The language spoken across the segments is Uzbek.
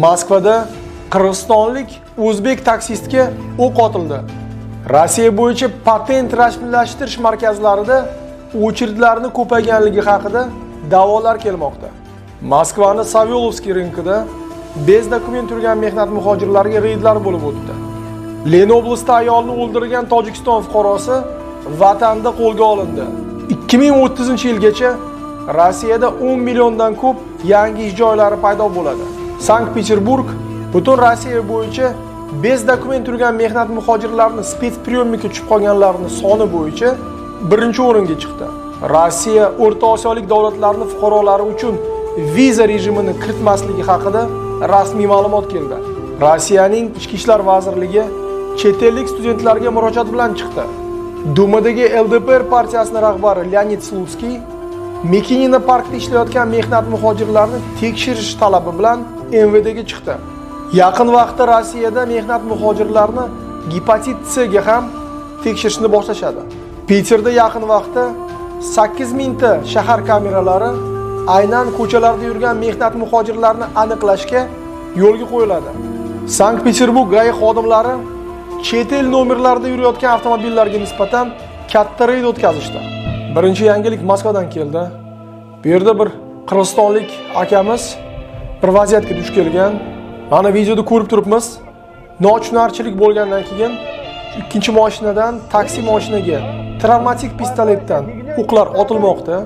Moskvada qirg'izistonlik o'zbek taksistga o'q otildi. Rossiya bo'yicha patent rasmiylashtirish markazlarida o'chirdlarning ko'payganligi haqida da'volar kelmoqda. Moskvaning Savyolovskiy rinkida bez dokument turgan mehnat muhojirlariga reydlar bo'lib o'tdi. Len oblastida ayolni o'ldirgan Tojikiston fuqarosi vatanda qo'lga olindi. 2030-yilgacha Rossiyada 10 milliondan ko'p yangi ish joylari paydo bo'ladi. Sankt-Peterburg butun Rossiya bo'yicha bez dokument turgan mehnat muhojirlarini spetspriyomga tushib qolganlarning soni bo'yicha birinchi o'ringa chiqdi. Rossiya O'rta Osiyolik davlatlarning fuqarolari uchun viza rejimini kiritmasligi haqida rasmiy ma'lumot keldi. Rossiyaning Ichki ishlar vazirligi chet ellik studentlarga murojaat bilan chiqdi. Dumadagi LDPR partiyasining rahbari Leonid Slutsky Mekinina parkda ishlayotgan mehnat muhojirlarini tekshirish talabi bilan MVDga chiqdi. Yaqin vaqtda Rossiyada mehnat muhojirlarini gepatit C ga ham tekshirishni boshlashadi. Peterda yaqin vaqtda 8000 ta shahar kameralari aynan ko'chalarda yurgan mehnat muhojirlarini aniqlashga yo'lga qo'yiladi. Sankt-Peterburg GAI xodimlari chet el nomerlarida yurayotgan avtomobillarga nisbatan katta reyd o'tkazishdi. Birinchi yangilik Moskvadan keldi. Bu yerda bir qirg'izistonlik akamiz bir vaziyatga duch kelgan. Mana videoda ko'rib turibmiz. Notushunarchilik bo'lgandan keyin ikkinchi mashinadan taksi mashinaga travmatik pistoletdan o'qlar otilmoqda.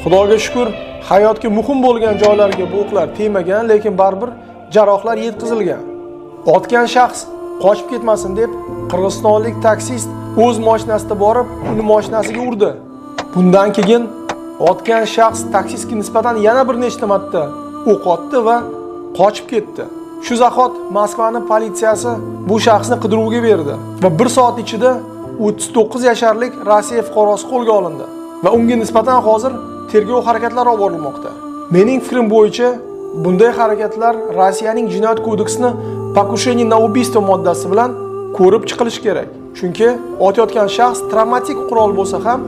Xudoga shukr, hayotga muhim bo'lgan joylarga bu o'qlar tegmagan, lekin baribir jarohatlar yetkazilgan. Otgan shaxs qochib ketmasin deb qirg'izistonlik taksist o'z mashinasida borib, uni mashinasiga urdi. Bundan keyin otgan shaxs taksistga nisbatan yana bir nechta marta o'q otdi va qochib ketdi. Shu zahot Moskvaning politsiyasi bu shaxsni qidiruvga berdi va 1 soat ichida 39 yasharlik Rossiya fuqarosi qo'lga olindi va unga nisbatan hozir tergov harakatlari olib borilmoqda. Mening fikrim bo'yicha bunday harakatlar Rossiyaning jinoyat kodeksining "Покушение на убийство" moddasi bilan ko'rib chiqilishi kerak. Chunki otayotgan shaxs travmatik qurol bo'lsa ham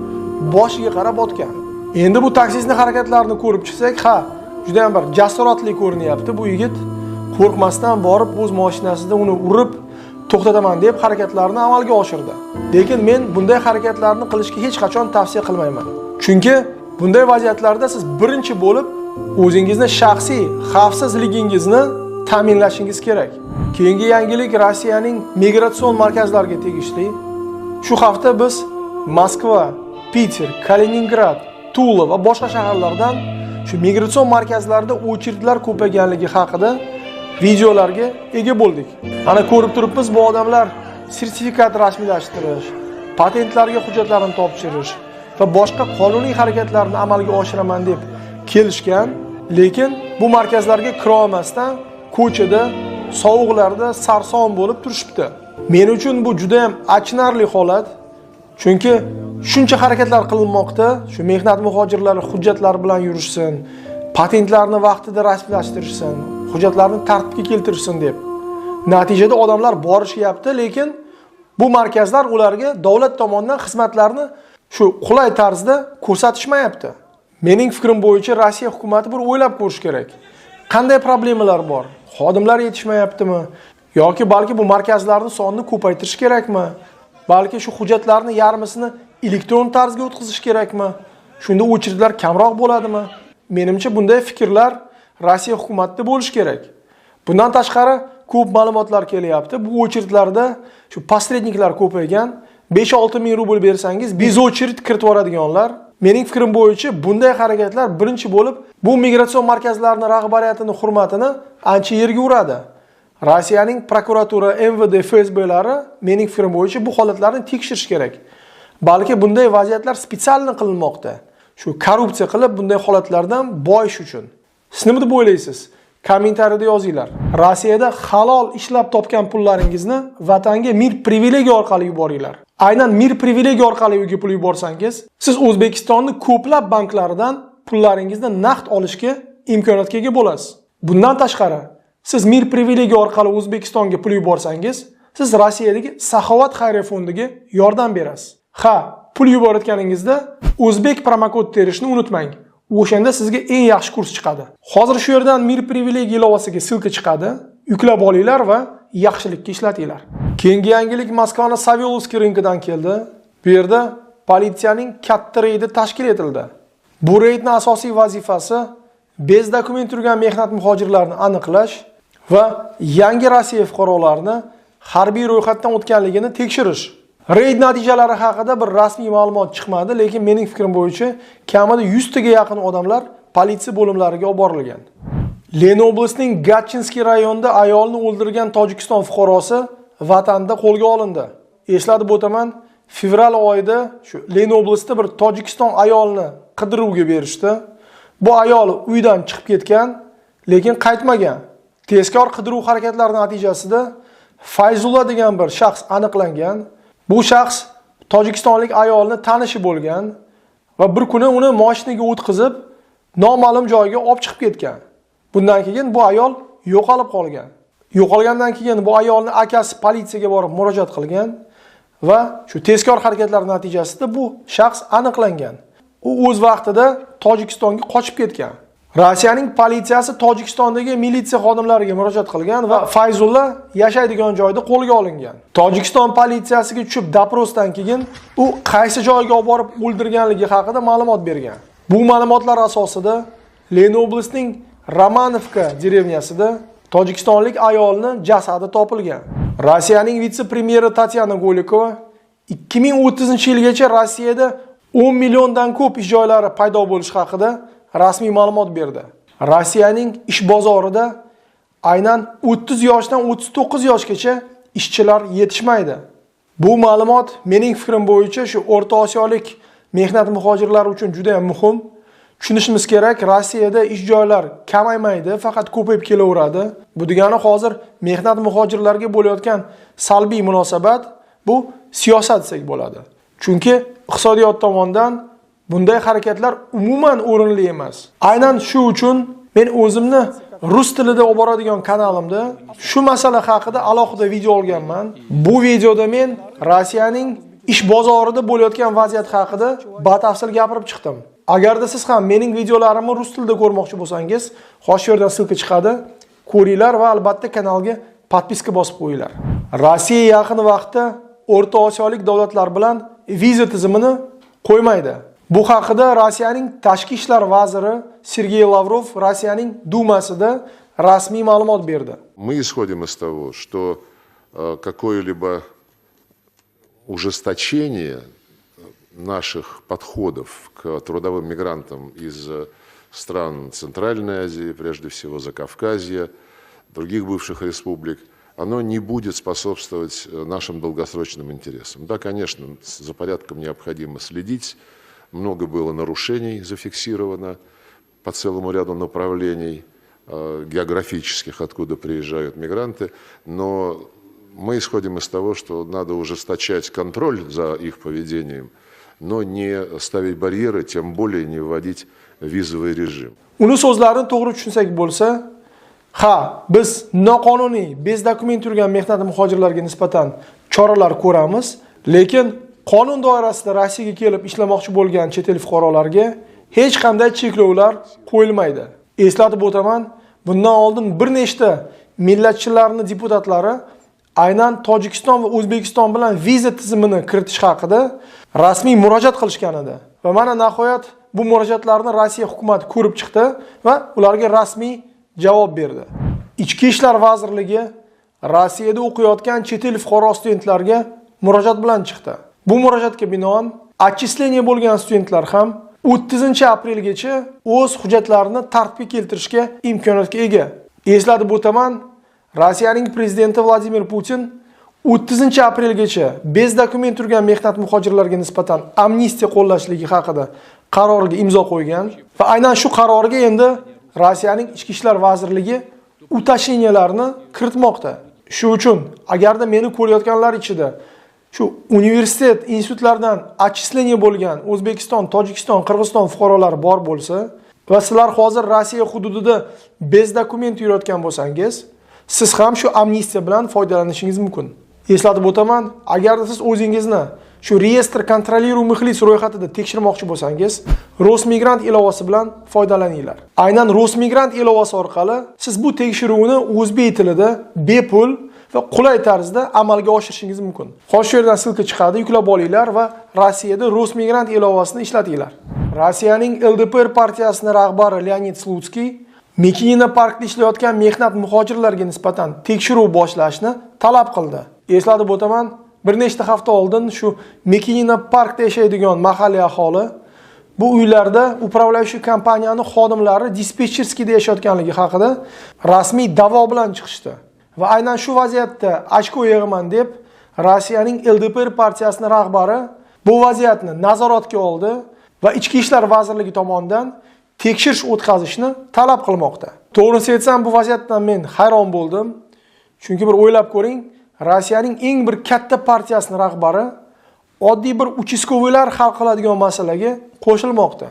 boshiga qarab otgan. Endi bu taksistning harakatlarini ko'rib chiqsak, ha, juda ham bir jasoratli ko'rinyapti bu yigit. Qo'rqmasdan borib o'z mashinasida uni urib to'xtataman deb harakatlarni amalga oshirdi. Lekin men bunday harakatlarni qilishga hech qachon tavsiya qilmayman. Chunki bunday vaziyatlarda siz birinchi bo'lib o'zingizni shaxsiy xavfsizligingizni ta'minlashingiz kerak. Keyingi yangilik Rossiyaning migratsion markazlariga tegishli. Shu hafta biz Moskva, Peter, Kaliningrad, Tula va boshqa shaharlardan shu migratsion markazlarda o'chirdlar ko'payganligi haqida videolarga ega bo'ldik. Ana ko'rib turibmiz, bu odamlar sertifikat rasmiylashtirish, patentlarga hujjatlarni topshirish va boshqa qonuniy harakatlarni amalga oshiraman deb kelishgan, lekin bu markazlarga kira olmasdan ko'chada, sovuqlarda sarson bo'lib turishibdi. Men uchun bu juda ham achinarli holat. Chunki shuncha harakatlar qilinmoqda, shu mehnat muhojirlari hujjatlar bilan yurishsin, patentlarni vaqtida rasmiylashtirishsin, hujjatlarni tartibga keltirishsin deb. Natijada odamlar borishyapti, lekin bu markazlar ularga davlat tomonidan xizmatlarni shu qulay tarzda ko'rsatishmayapti. Mening fikrim bo'yicha Rossiya hukumatı bir o'ylab ko'rish kerak. Qanday problemalar bor? Xodimlar yetishmayaptimi? Yoki balki bu markazlarning sonini ko'paytirish kerakmi? Balki shu hujjatlarning yarmisini elektron tarzga o'tkazish kerakmi? Shunda o'chirdlar kamroq bo'ladimi? Menimcha bunday fikrlar Rossiya hukumatida bo'lish kerak. Bundan tashqari ko'p ma'lumotlar kelyapti. Bu o'chirdlarda shu posredniklar ko'paygan. 5-6 ming rubl bersangiz, biz o'chirid kiritib yuboradiganlar. Mening fikrim bo'yicha bunday harakatlar birinchi bo'lib bu migratsion markazlarning rahbariyatining hurmatini ancha yerga uradi. Rossiyaning prokuratura, MVD, FSBlari mening fikrim bo'yicha bu holatlarni tekshirish kerak. Balki bunday vaziyatlar spesialni qilinmoqda. Shu korrupsiya qilib bunday holatlardan boyish uchun. Siz nima deb o'ylaysiz? Kommentariyada yozinglar. Rossiyada halol ishlab topgan pullaringizni vatanga mir privilegiya orqali yuboringlar. Aynan mir privilegiya orqali uyga pul yuborsangiz, siz O'zbekistonning ko'plab banklaridan pullaringizni naqd olishga imkoniyatga ega bo'lasiz. Bundan tashqari, siz mir privilegiya orqali O'zbekistonga pul yuborsangiz, siz Rossiyadagi Saxovat xayriya fondiga yordam berasiz. Ha, pul yuborayotganingizda O'zbek promokod terishni unutmang. o'shanda sizga eng yaxshi kurs chiqadi. Hozir shu yerdan Mir privilegiya ilovasiga silka chiqadi. Yuklab olinglar va yaxshilikka ishlatinglar. Keyingi yangilik Moskvaning Savelovskiy ringidan keldi. Bu yerda politsiyaning katta reydi tashkil etildi. Bu reydning asosiy vazifasi bez dokument turgan mehnat muhojirlarini aniqlash va yangi Rossiya fuqarolarini harbiy ro'yxatdan o'tganligini tekshirish. Reyd natijalari haqida bir rasmiy ma'lumot chiqmadi, lekin mening fikrim bo'yicha kamida 100 taga yaqin odamlar politsiya bo'limlariga olib borilgan. Lenoblastning Gatchinskiy rayonida ayolni o'ldirgan Tojikiston fuqarosi vatanda qo'lga olindi. Eslatib o'taman, fevral oyida shu Lenoblastda bir Tojikiston ayolni qidiruvga berishdi. Bu ayol uydan chiqib ketgan, lekin qaytmagan. Tezkor qidiruv harakatlari natijasida Fayzulla degan bir shaxs aniqlangan. Bu shaxs tojikistonlik ayolni tanishi bo'lgan va bir kuni uni mashinaga o'tkazib, noma'lum joyga olib chiqib ketgan. Bundan keyin bu ayol yo'qolib qolgan. Yo'qolgandan keyin bu ayolning akasi politsiyaga borib murojaat qilgan va shu tezkor harakatlar natijasida bu shaxs aniqlangan. U o'z vaqtida Tojikistonga qochib ketgan. Rossiyaning politsiyasi Tojikistondagi militsiya xodimlariga murojaat qilgan va Fayzulla yashaydigan joyda qo'lga olingan. Tojikiston politsiyasiga tushib doprosdan keyin u qaysi joyga olib borib o'ldirganligi haqida ma'lumot bergan. Bu ma'lumotlar asosida Lenoblastning Romanovka derevyasida tojikistonlik ayolning jasadi topilgan. Rossiyaning vitse-premyeri Tatyana Golikova 2030-yilgacha Rossiyada 10 milliondan ko'p ish joylari paydo bo'lishi haqida rasmiy ma'lumot berdi. Rossiyaning ish bozorida aynan 30 yoshdan 39 yoshgacha ishchilar yetishmaydi. Bu ma'lumot mening fikrim bo'yicha shu O'rta Osiyolik mehnat muhojirlari uchun juda ham muhim. Tushunishimiz kerak, Rossiyada ish joylar kamaymaydi, faqat ko'payib kelaveradi. Bu degani hozir mehnat muhojirlarga bo'layotgan salbiy munosabat bu siyosat desak bo'ladi. Chunki iqtisodiyot tomonidan bunday harakatlar umuman o'rinli emas. Aynan shu uchun men o'zimni rus tilida olib boradigan kanalimda shu masala haqida alohida video olganman. Bu videoda men Rossiyaning ish bozorida bo'layotgan vaziyat haqida batafsil gapirib chiqdim. Agarda siz ham mening videolarimni rus tilida ko'rmoqchi bo'lsangiz, xo'sh yerdan silka chiqadi, ko'ringlar va albatta kanalga podpiska bosib qo'yinglar. Rossiya yaqin vaqtda O'rta Osiyolik davlatlar bilan viza tizimini qo'ymaydi. Bu haqida Rossiyaning tashqi ishlar vaziri Sergey Lavrov Rossiyaning Dumasida rasmiy ma'lumot berdi. Мы исходим из того, что какое-либо ужесточение наших подходов к трудовым мигрантам из стран Центральной Азии, прежде всего Закавказья, других бывших республик, оно не будет способствовать нашим долгосрочным интересам. Да, конечно, за порядком необходимо следить. Много было нарушений зафиксировано по целому ряду направлений географических, откуда приезжают мигранты, но мы исходим из того, что надо ужесточать контроль за их поведением, но не ставить барьеры, тем более не вводить визовый режим. Uni so'zlarini to'g'ri tushunsak bo'lsa, ha, biz noqonuniy bez dokument turgan mehnat muhojirlarga nisbatan choralar ko'ramiz, lekin qonun doirasida Rossiyaga kelib ishlamoqchi bo'lgan chet el fuqarolariga hech qanday cheklovlar qo'yilmaydi. Eslatib o'taman, bundan oldin bir nechta millatchilarning deputatlari aynan Tojikiston va O'zbekiston bilan viza tizimini kiritish haqida rasmiy murojaat qilishgan edi. Va mana nihoyat bu murojaatlarni Rossiya hukumat ko'rib chiqdi va ularga rasmiy javob berdi. Ichki ishlar vazirligi Rossiyada o'qiyotgan chet el fuqaro studentlarga murojaat bilan chiqdi. Bu murojaatga binoan отчисление bo'lgan studentlar ham 30-aprelgacha o'z hujjatlarini tartibga keltirishga imkoniyatga ega. Eslatib o'taman, Rossiyaning prezidenti Vladimir Putin 30-aprelgacha bez dokument turgan mehnat muhojirlarga nisbatan amnistiya qo'llashligi haqida qarorga imzo qo'ygan va aynan shu qarorga endi Rossiyaning ichki ishlar vazirligi utashiniyalarni kiritmoqda. Shu uchun agarda meni ko'rayotganlar ichida shu universitet, institutlardan отчисление bo'lgan O'zbekiston, Tojikiston, Qirg'iziston fuqarolari bor bo'lsa va sizlar hozir Rossiya hududida bez dokument yurayotgan bo'lsangiz, siz ham shu amnistiya bilan foydalanishingiz mumkin. Eslatib o'taman, agarda siz o'zingizni shu reyestr kontrolliruv muxlis ro'yxatida tekshirmoqchi bo'lsangiz, Rosmigrant ilovasi bilan foydalaninglar. Aynan Rosmigrant ilovasi orqali siz bu tekshiruvni o'zbek tilida bepul va qulay tarzda amalga oshirishingiz mumkin. Xo'sh, shu yerdan silka chiqadi, yuklab olinglar va Rossiyada Rosmigrant ilovasini ishlatinglar. Rossiyaning LDPR partiyasining rahbari Leonid Slutsky Mekinina parkda ishlayotgan mehnat muhojirlarga nisbatan tekshiruv boshlashni talab qildi. Eslatib o'taman, bir nechta hafta oldin shu Mekinina parkda yashaydigan mahalliy aholi bu uylarda upravляющий kompaniyaning xodimlari dispetcherskida yashayotganligi haqida rasmiy da'vo bilan chiqishdi. Va aynan shu vaziyatda ochko yig'aman deb Rossiyaning LDPR partiyasining rahbari bu vaziyatni nazoratga oldi va Ichki ishlar vazirligi tomonidan tekshirish o'tkazishni talab qilmoqda. To'g'risi aytsam, bu vaziyatdan men hayron bo'ldim. Chunki bir o'ylab ko'ring, Rossiyaning eng bir katta partiyasining rahbari oddiy bir uchastkavoylar hal qiladigan masalaga qo'shilmoqda.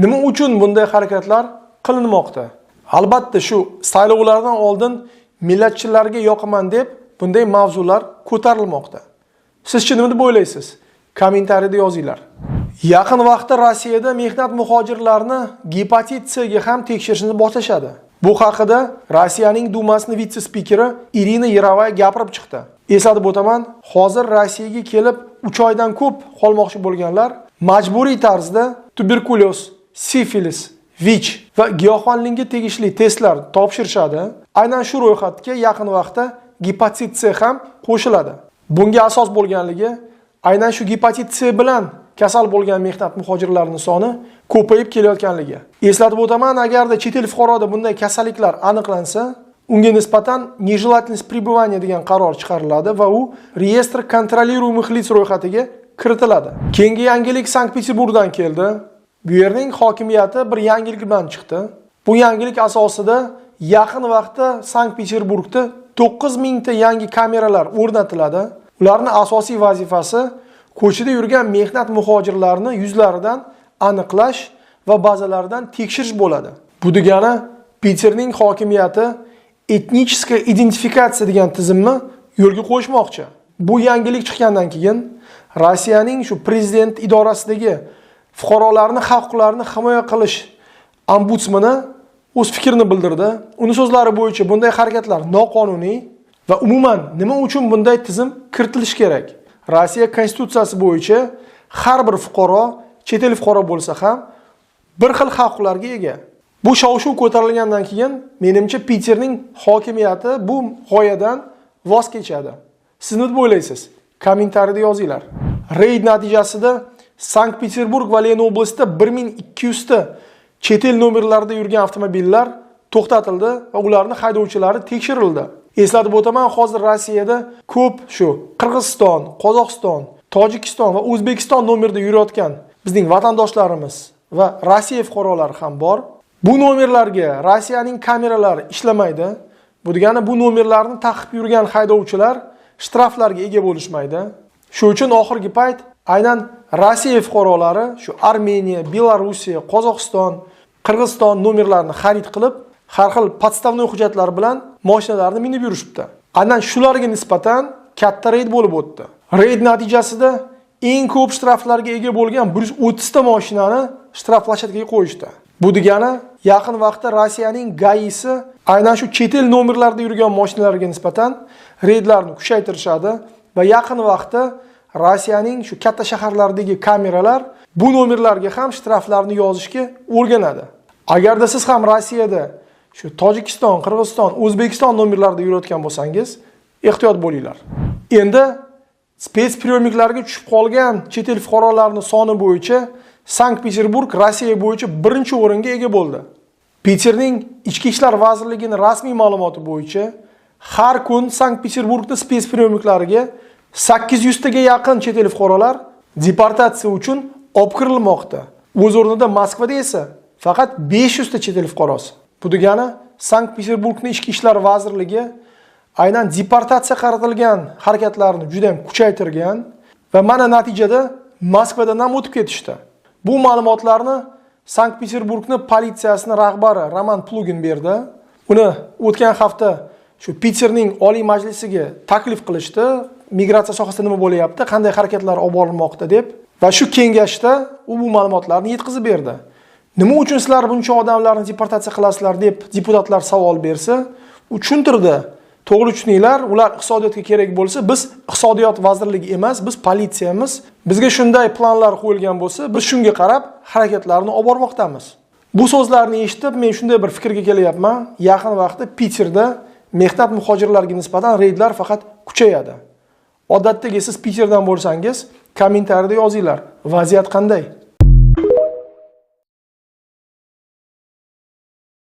Nima uchun bunday harakatlar qilinmoqda? Albatta shu saylovlardan oldin millatchilarga yoqaman deb bunday mavzular ko'tarilmoqda. Siz-chi nima deb o'ylaysiz? Kommentariyada yozinglar. Yaqin vaqtda Rossiyada mehnat muhojirlarini gepatit C ga ham tekshirishni boshlashadi. Bu haqida Rossiyaning Dumasining vitse-spikeri Irina Yarovaya gapirib chiqdi. Eslatib o'taman, hozir Rossiyaga kelib 3 oydan ko'p qolmoqchi bo'lganlar majburiy tarzda tuberkulyoz, sifilis, VICH va giyohvandlikka tegishli testlar topshirishadi. Aynan shu ro'yxatga yaqin vaqtda gepatit C ham qo'shiladi. Bunga asos bo'lganligi aynan shu gepatit C bilan kasal bo'lgan mehnat muhojirlarining soni ko'payib kelayotganligi. Eslatib o'taman, agarda chet el fuqaroda bunday kasalliklar aniqlansa, unga nisbatan нежелательность пребывания degan qaror chiqariladi va u reyestr kontrolliruv muxlis ro'yxatiga kiritiladi. Keyingi yangilik Sankt-Peterburgdan keldi. Bu yerning hokimiyati bir yangilik bilan chiqdi. Bu yangilik asosida yaqin vaqtda Sankt-Peterburgda 9000 ta yangi kameralar o'rnatiladi. Ularning asosiy vazifasi ko'chada yurgan mehnat muhojirlarini yuzlaridan aniqlash va bazalaridan tekshirish bo'ladi. Bu degani Peterning hokimiyati etnichеская identifikatsiya degan tizimni yo'lga qo'yishmoqchi. Bu yangilik chiqqandan keyin Rossiyaning shu prezident idorasidagi fuqarolarning huquqlarini himoya qilish ombudsmani o'z fikrini bildirdi. Uning so'zlari bo'yicha bunday harakatlar noqonuniy va umuman nima uchun bunday tizim kiritilishi kerak? Rossiya konstitutsiyasi bo'yicha har bir fuqaro, chet el fuqaro bo'lsa ham bir xil huquqlarga ega. Bu shov-shuv ko'tarilgandan keyin menimcha Peterning hokimiyati bu g'oyadan voz kechadi. Siz nima deb o'ylaysiz? Kommentariyada yozinglar. Reyd natijasida Sankt-Peterburg va Len oblastida 1200 ta chet el nomerlarida yurgan avtomobillar to'xtatildi va ularning haydovchilari tekshirildi. Eslatib o'taman, hozir Rossiyada ko'p shu Qirg'iziston, Qozog'iston, Tojikiston va O'zbekiston nomerida yurayotgan bizning vatandoshlarimiz va Rossiya fuqarolari ham bor. Bu nomerlarga Rossiyaning kameralari ishlamaydi. Bu degani bu nomerlarni taqib yurgan haydovchilar shtraflarga ega bo'lishmaydi. Shu uchun oxirgi payt aynan Rossiya fuqarolari shu Armeniya, Belorussiya, Qozog'iston, Qirg'iziston nomerlarini xarid qilib, har xil podstavnoy hujjatlar bilan mashinalarni minib yurishibdi. Aynan shularga nisbatan katta reyd bo'lib o'tdi. Reyd natijasida eng ko'p shtraflarga ega bo'lgan 130 ta mashinani shtraf plashadkaga qo'yishdi. Bu degani yaqin vaqtda Rossiyaning GAIsi aynan shu chet el nomerlarida yurgan mashinalarga nisbatan reydlarni kuchaytirishadi va yaqin vaqtda Rossiyaning shu katta shaharlardagi kameralar bu nomerlarga ham shtraflarni yozishga o'rganadi. Agarda siz ham Rossiyada shu Tojikiston, Qirg'iziston, O'zbekiston nomerlarida yurayotgan bo'lsangiz, ehtiyot bo'linglar. Endi spetspriyomniklarga tushib qolgan chet el fuqarolarining soni bo'yicha Sankt-Peterburg Rossiya bo'yicha birinchi o'ringa ega bo'ldi. Peterning Ichki ishlar vazirligining rasmiy ma'lumoti bo'yicha har kun Sankt-Peterburgda spetspriyomniklariga 800 taga yaqin chet el fuqarolar deportatsiya uchun olib kirilmoqda. O'z o'rnida Moskvada esa faqat 500 ta chet el fuqarosi. Bu degani Sankt-Peterburgning Ichki ishlar vazirligi aynan deportatsiya qaratilgan harakatlarni juda ham kuchaytirgan va mana natijada Moskvadan ham o'tib ketishdi. Bu ma'lumotlarni Sankt-Peterburgning politsiyasining rahbari Roman Plugin berdi. Uni o'tgan hafta shu Peterning Oliy Majlisiga taklif qilishdi. migratsiya sohasida nima bo'lyapti, qanday harakatlar olib borilmoqda deb va shu kengashda u bu ma'lumotlarni yetkazib berdi. Nima uchun sizlar buncha odamlarni deportatsiya qilasizlar deb deputatlar savol bersa, u tushuntirdi. To'g'ri tushuninglar, ular iqtisodiyotga kerak bo'lsa, biz iqtisodiyot vazirligi emas, biz politsiyamiz. Bizga shunday planlar qo'yilgan bo'lsa, biz shunga qarab harakatlarni olib bormoqdamiz. Bu so'zlarni eshitib, men shunday bir fikrga kelyapman. Yaqin vaqtda Peterda mehnat muhojirlariga nisbatan reydlar faqat kuchayadi. Odatdagi siz Peterdan bo'lsangiz, kommentariyada yozinglar. Vaziyat qanday?